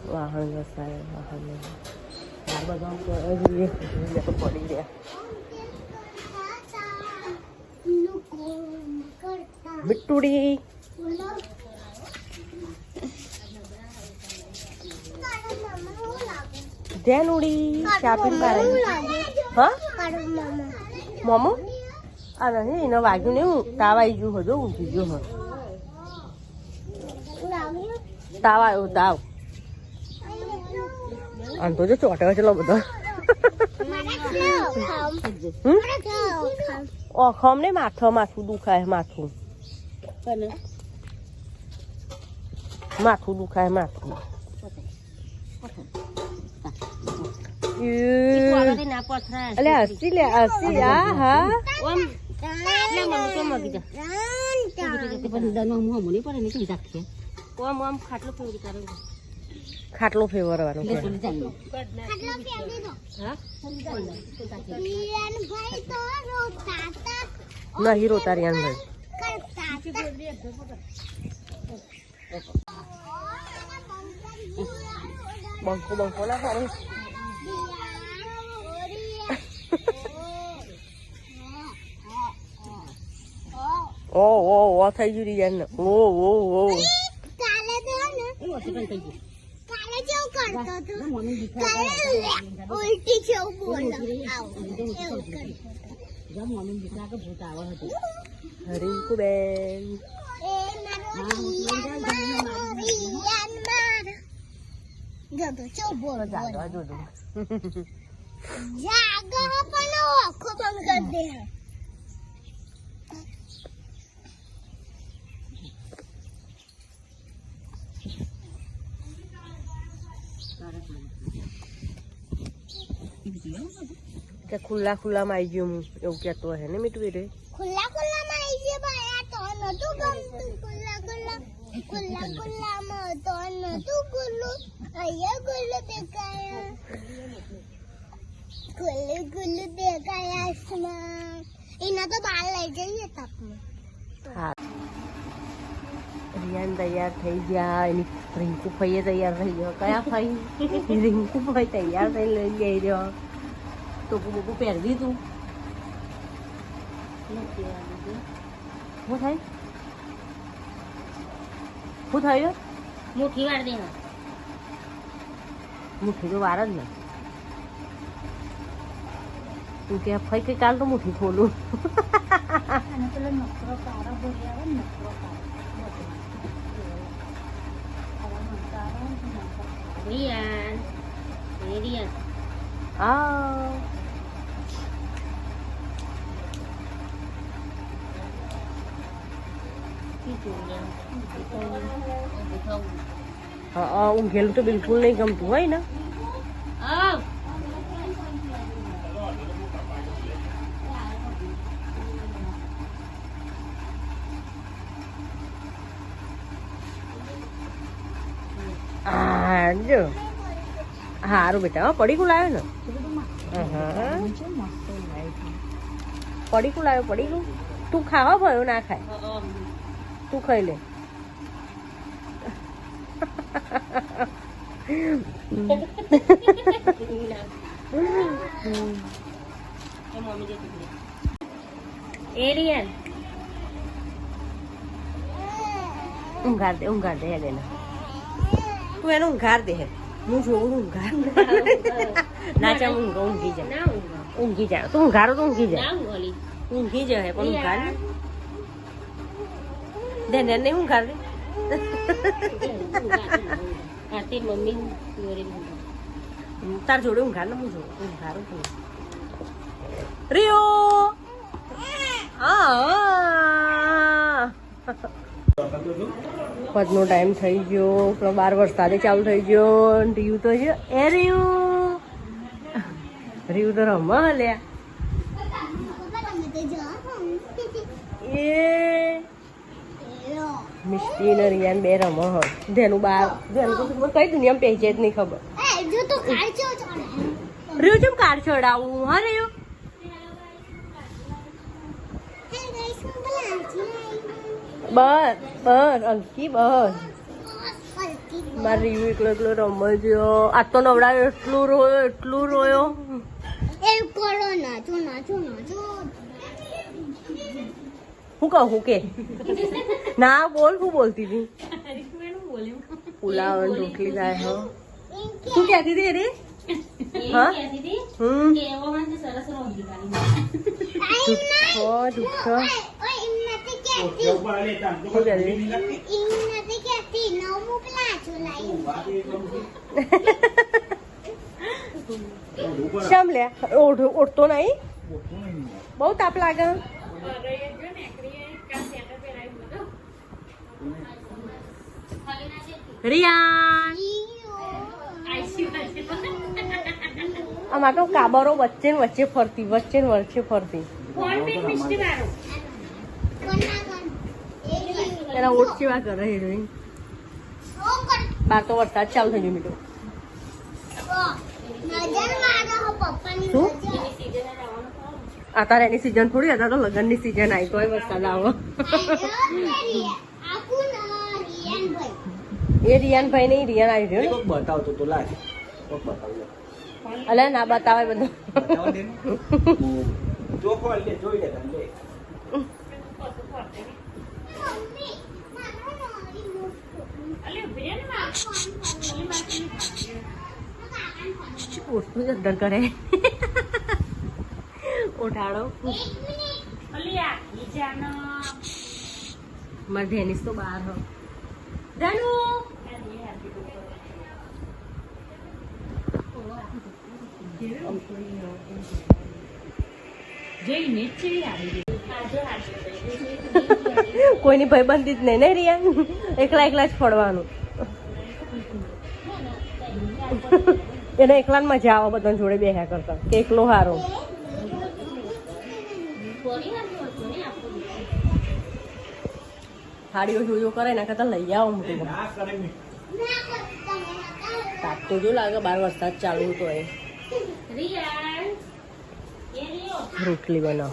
વાહન વસાય વાહન બધા તો પડી રહ્યા મિટ્ટુડી ધ્યાન ઉડી ચાપીને પાડે હા મોમો આ નહીં એને વાગ્યું નહીં તાવ આવી ગયું હજો ઊંઘી ગયો હ તાવ આવ્યો તાવ આમ તો જો ચોટે ચલો બધો ઓખમ ને માથું દુખાય માથું દુખાય માથું અલે હસી લે હસી આ હા ખાટલો ફેરવાનો નહીં રોતા રિયાન ભાઈ બંકો ના સારું ઓ થઈ ગયું રિયાન ઓ રિંકુ બેન ખુલ્લા ખુલ્લામાં આવી ગયો હું એવું કહેતો હે ને મીઠું રે ખુલ્લા ખુલ્લામાં આવી ગયો ભાઈ આ તો નતું ગમતું ખુલ્લા ખુલ્લામાં તો નતું ખુલ્લું અહીંયા ખુલ્લું દેખાય આસમાન એના તો બહાર લઈ જઈએ તપને હા રિયાન તૈયાર થઈ ગયા એની રિંકુ ભાઈએ તૈયાર થઈ ગયો કયા ભાઈ રિંકુ ભાઈ તૈયાર થઈ લઈ ગઈ રહ્યો તો બુકુ પહેરવી તું શું થાય શું થયું મુઠ્ઠી વાર દે મુઠ્ઠી તો વાર જ ને તું કે ફઈ કઈ કાલ તો મુઠ્ઠી ખોલું ઊંઘેલું તો બિલકુલ નહીં ગમતું હોય ને જો સારું બેટા પડીકું લાવ્યો ને પડીકું લાવ્યો પડીકું તું ખાવા ભયો ના ખાય તું ખાઈ લે ઊંઘાર દે એને તું એને ઊંઘાર દે હું જોઉં ઊંઘાર નાચા ઊંઘી જાય તું ઊંઘારો તો ઊંઘી જાય પણ ઊંઘાર દે નહીં ઊંઘાર દે મમ્મી તાર જોડે ઊંઘાર ને હું જોઉં ઊંઘારો રિયો પદનો ટાઈમ થઈ ગયો 12 વરસાદે ચાલુ થઈ ગયો રીયું તો છે એ રીયું તો રમવા લ્યા એ મિસ્ટી ને રિયાન બે રમો હ જેનું બાર જેનું તો કઈ દુનિયામાં પહેચે જ નહીં ખબર રીયું કેમ કાર ચડાવું હા રીયું બસ અંકી બસ મારે રીવું એકલો એકલો રમજો. આજ તો નવડાવ્યો, એટલું રોયો. એ કરો નાચો નાચો નાચો. હું કહું કે ના બોલ, હું બોલતી હતી? પુલાવ અને રોટલી થાય. હા શું કહેતી હતી રે? હા જુઠ્ઠો શમ લે ઓઢતો નહીં? બહુ તાપ લાગે. રિયાન આમાં તો કાબરો વચ્ચે ને વચ્ચે ફરતી. એના ઓટ કેવા કરે હિરોઈન. બાર તો વરસાદ ચાલુ થઈ ગયો મીઠો. શું અત્યારે એની સિઝન થોડી, અત્યારે તો લગ્નની સિઝન આવી તોય વરસાદ આવો. એ રિયાનભાઈ નહીં, રિયાન આવી રહ્યો. બતાવતો તો લાગ અલે ના બતાવે બધું. જોઈ લે ઓઠું જદ્દર કરે. ઉઠાડો મારે ધેનિસ તો બહાર હો. કોઈની ભાઈબંધી જ નહીં ને રિયા, એકલા જ ફળવાનું. એને એકલા મજા આવે બધા જોડે બેહ્યા કરતા કે એકલો હારો. હાડીઓ જોજો કરે એના કરતા લઈ આવો મોટું. તાપ તો જો લાગે, બાર વરસાદ ચાલુ તો એ. રોટલી બનાવ.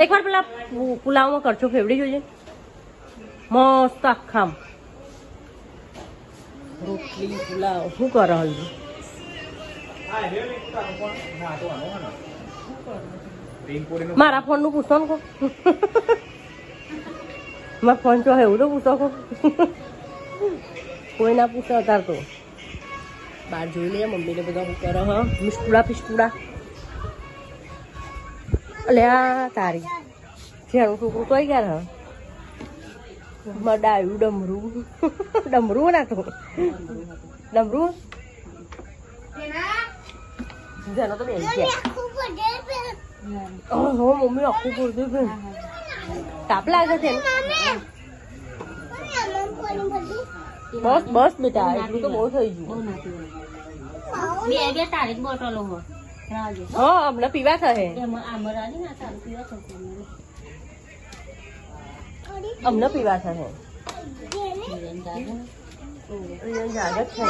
એકવાર પેલા પુલાવમાં કરજો ફેવડી જોજે, મસ્ત આખામ. રોટલી પુલાવ શું કરે હલ્દી? મારા ફોન નું પૂછો ને કો. મારા ફોન ચો એવું તો પૂછો કો. કોઈ ના પૂછે અત્યારે તો. બહાર જોઈ લે મમ્મી ને બધા શું કરે. હા મિસ્ટુડા અલ્યા તારી જેનું છોકરું તો ગયા હા. ડાયું ડમરું ના તો ડમરું જેનો તો બેન હો મમ્મી આખું પૂરતું બેન. તાપ લાગે છે બસ બેટા, એટલું તો બહુ થઈ ગયું. બે તારીખ બોટલો હા અમને પીવા થશે, અમને પીવા થશે. જાગત છે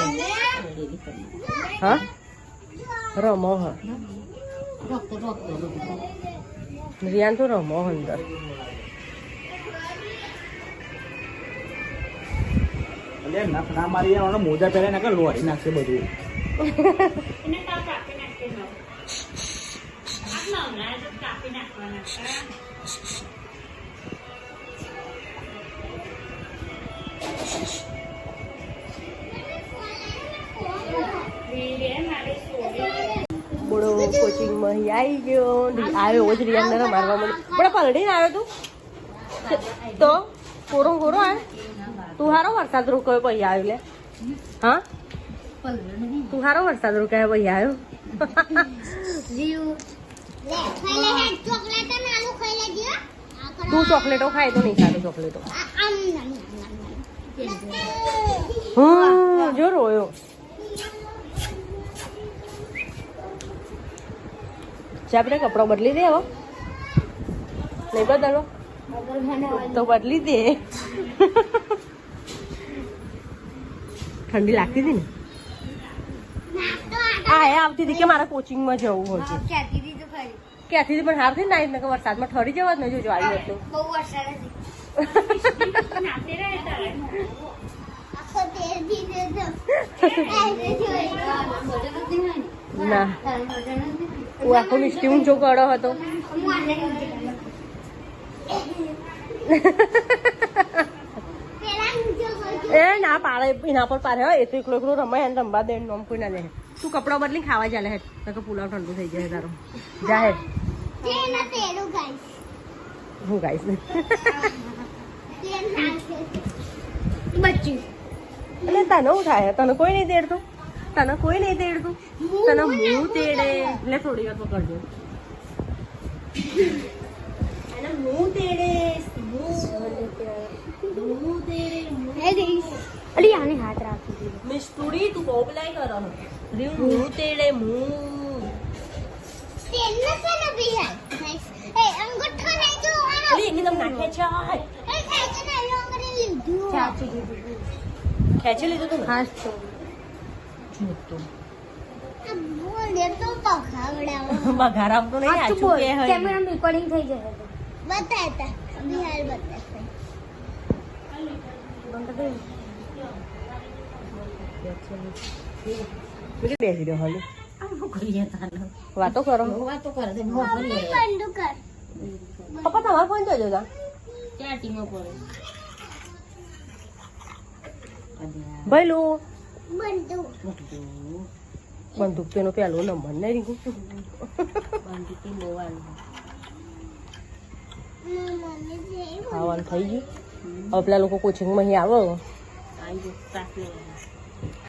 હા રમો હા રિયાન તો રમો અંદર. ના મારી મોજા પહેરે નાખે લોરી નાખશે બધું. બોડો કોચિંગ માં આવી ગયો, આવ્યો જ રિયાન ને મારવા મળ્યો. બડા પલડીને આવ્યો તું તો કોરો આવે. તું હારો વરસાદ રોકાયો પછી આવ્યો લે. હા તું હારો વરસાદ રોકાયો પછી આવ્યો. તું ચોકલેટો ખાય તો નહીં ખાતો ચોકલેટો. જો રોયો. આપણે કપડો બદલી દે હવે, નહીં બદલો તો બદલી દે. ઠંડી લાગતી હતી ને. હા એ આવતી હતી કે મારે કોચિંગમાં જવું હોય છે. ક્યાંથી પણ હાર થઈ ને વરસાદમાં ઠરી જવા જ નહીં. જોજો આવી હતું ના હું આખો મિસ્ટી ઊંચો કરો હતો એ ના પાડે એના પર પાડે એ તો એકલો એકલો રમાય એને રમવા દે નોમ કોઈ ના દે તું કપડા બદલી ખાવા ચાલે હે તો પુલાવ ઠંડુ થઈ જાય તારો જાહેર હું ગાઈશ એટલે તને શું થાય તને કોઈ નહીં તેડતું તને કોઈ નહીં તેડતું તને હું તેડે એટલે થોડી વાર પકડજો એને હું તેડે અલી આને હાથ રાખી મિસ્ટુડી તું બોબલાઈ કરો હું તેડે હું તેલને છે ને બિહાર એ અંગૂઠો નહીં જો આનો અલી એકદમ નાખે છે એ ખાઈ ને લો કરી લીધું ખેંચી લીધું તું હાસ તો જૂતો આ બોલે તો પખાવડાવો બઘાર આપતો નહીં આચું કે હોય કેમેરા રેકોર્ડિંગ થઈ જશે બતાતા બિહાર બતાતા બેસી રહ્યો હાલ વાતો કરો વાતો કરે છે બંધ કર પપ્પા તમારો ફોન જોજો તા ક્યાં ટીમો પડે ભઈલું બંધ બંદૂક તેનો પેલો નંબર નહીં રીંગું બંધીથી બોવાનું મને જે ખાવાનું થઈ ગયું હવે પેલા લોકો કોચિંગમાં અહીં આવે આવી ગયું